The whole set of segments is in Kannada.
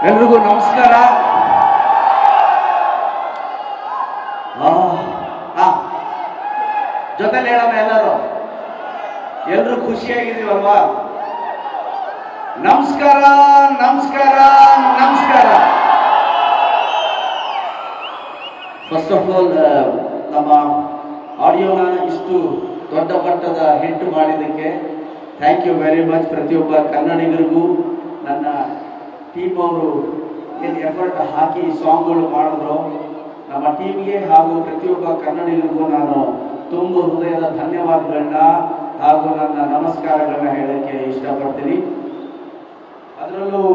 ಎಲ್ರಿಗೂ ನಮಸ್ಕಾರ. ಜೊತೆಲಿ ಹೇಳೋಣ ಎಲ್ಲರೂ ಖುಷಿಯಾಗಿದ್ದೀವಲ್ವಾ? ನಮಸ್ಕಾರ ನಮಸ್ಕಾರ ನಮಸ್ಕಾರ. ಫಸ್ಟ್ ಆಫ್ ಆಲ್ ನಮ್ಮ ಆಡಿಯೋನ ಇಷ್ಟು ದೊಡ್ಡ ಮಟ್ಟದ ಹಿಟ್ ಮಾಡಿದ್ದಕ್ಕೆ ಥ್ಯಾಂಕ್ ಯು ವೆರಿ ಮಚ್. ಪ್ರತಿಯೊಬ್ಬ ಕನ್ನಡಿಗರಿಗೂ ನನ್ನ ಟೀಮ್ ಅವರು ಏನು ಎಫರ್ಟ್ ಹಾಕಿ ಸಾಂಗ್ಗಳು ಮಾಡಿದ್ರು, ನಮ್ಮ ಟೀಮ್ಗೆ ಹಾಗೂ ಪ್ರತಿಯೊಬ್ಬ ಕನ್ನಡಿಗರಿಗೂ ನಾನು ತುಂಬ ಹೃದಯದ ಧನ್ಯವಾದಗಳನ್ನ ಹಾಗೂ ನನ್ನ ನಮಸ್ಕಾರಗಳನ್ನ ಹೇಳಕ್ಕೆ ಇಷ್ಟಪಡ್ತೀನಿ. ಅದರಲ್ಲೂ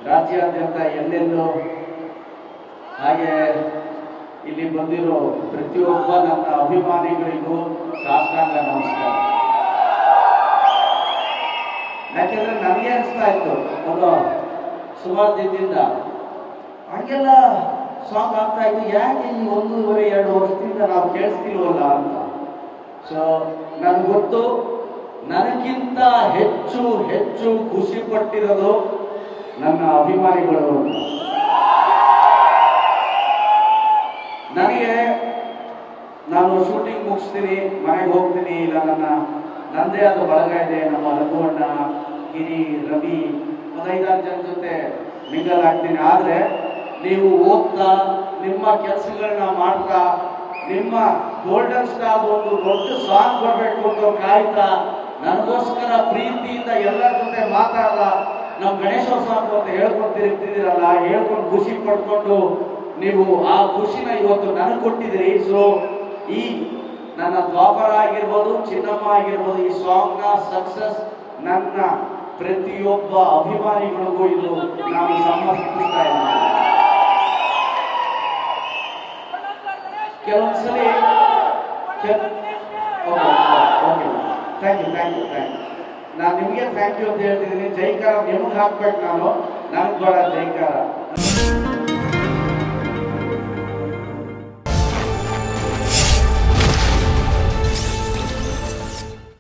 ರಾಜ್ಯಾದ್ಯಂತ ಎಲ್ಲೆಲ್ಲೂ ಹಾಗೆ ಇಲ್ಲಿ ಬಂದಿರೋ ಪ್ರತಿಯೊಬ್ಬ ನನ್ನ ಅಭಿಮಾನಿಗಳಿಗೂ ಸಾಷ್ಟಾಂಗ ನಮಸ್ಕಾರ. ಯಾಕೆಂದ್ರೆ ನನಗೆ ಅನಿಸ್ತಾ ಇತ್ತು ಒಂದು ಸುಮಾರು ದಿನದಿಂದ ಹಂಗೆಲ್ಲ ಸಾಂಗ್ ಆಗ್ತಾ ಇತ್ತು, ಯಾಕೆ ಈ 1.5-2 ವರ್ಷದಿಂದ ನಾವು ಕೇಳಿಸ್ತಿಲ್ವಲ್ಲ ಅಂತ. ಸೊ ನನಗೆ ಗೊತ್ತು, ನನಗಿಂತ ಹೆಚ್ಚು ಹೆಚ್ಚು ಖುಷಿ ಪಟ್ಟಿರೋದು ನನ್ನ ಅಭಿಮಾನಿಗಳು. ನನಗೆ ನಾನು ಶೂಟಿಂಗ್ ಮುಗಿಸ್ತೀನಿ, ಮನೆಗೆ ಹೋಗ್ತೀನಿ, ಇಲ್ಲ ನಂದೇ ಆದ ಬಳಗ ಇದೆ, ನಮ್ಮ ರಘುವಣ್ಣ, ಗಿರಿ, ರವಿ, 5-6 ಜನ ಜೊತೆ ಮಿಂಗಲ್ ಆಗ್ತೀನಿ. ಆದರೆ ನೀವು ಓದ್ತಾ ನಿಮ್ಮ ಕೆಲಸಗಳನ್ನ ಮಾಡ್ತಾ ನಿಮ್ಮ ಗೋಲ್ಡನ್ ಸ್ಟಾರ್ ಒಂದು ದೊಡ್ಡ ಸಾಂಗ್ ಬರಬೇಕು ಅಂತ ಕಾಯ್ತಾ ನನಗೋಸ್ಕರ ಪ್ರೀತಿಯಿಂದ ಎಲ್ಲರ ಜೊತೆ ಮಾತಾಡ ನಮ್ಮ ಗಣೇಶೋತ್ಸವ ಅಂತ ಹೇಳ್ಕೊಂತಿರ್ತಿದ್ದೀರಲ್ಲ, ಹೇಳ್ಕೊಂಡು ಖುಷಿ ಪಡ್ಕೊಂಡು ನೀವು ಆ ಖುಷಿನ ಇವತ್ತು ನನಗೆ ಕೊಟ್ಟಿದ್ದೀರಿ. ಸೊ ಈ ನನ್ನ ದ್ವಾಪರ ಆಗಿರ್ಬೋದು, ಚಿನ್ನಮ್ಮ ಆಗಿರ್ಬೋದು, ಈ ಸಾಂಗ್ನ ಸಕ್ಸಸ್ ನನ್ನ ಪ್ರತಿಯೊಬ್ಬ ಅಭಿಮಾನಿಗಳಿಗೂ ಇದು ನಾನು ಸಮರ್ಪಿಸ್ತಾ ಇದ್ದೀನಿ. ಕೆಲವೊಂದ್ಸಲಿ ಥ್ಯಾಂಕ್ ಯು ನಾನು ನಿಮಗೆ ಥ್ಯಾಂಕ್ ಯು ಅಂತ ಹೇಳ್ತಿದ್ದೀನಿ. ಜೈಕಾರ ನಿಮಗೆ ಹಾಕ್ಬೇಕು, ನನಗೆ ಬೇಡ ಜೈಕಾರ.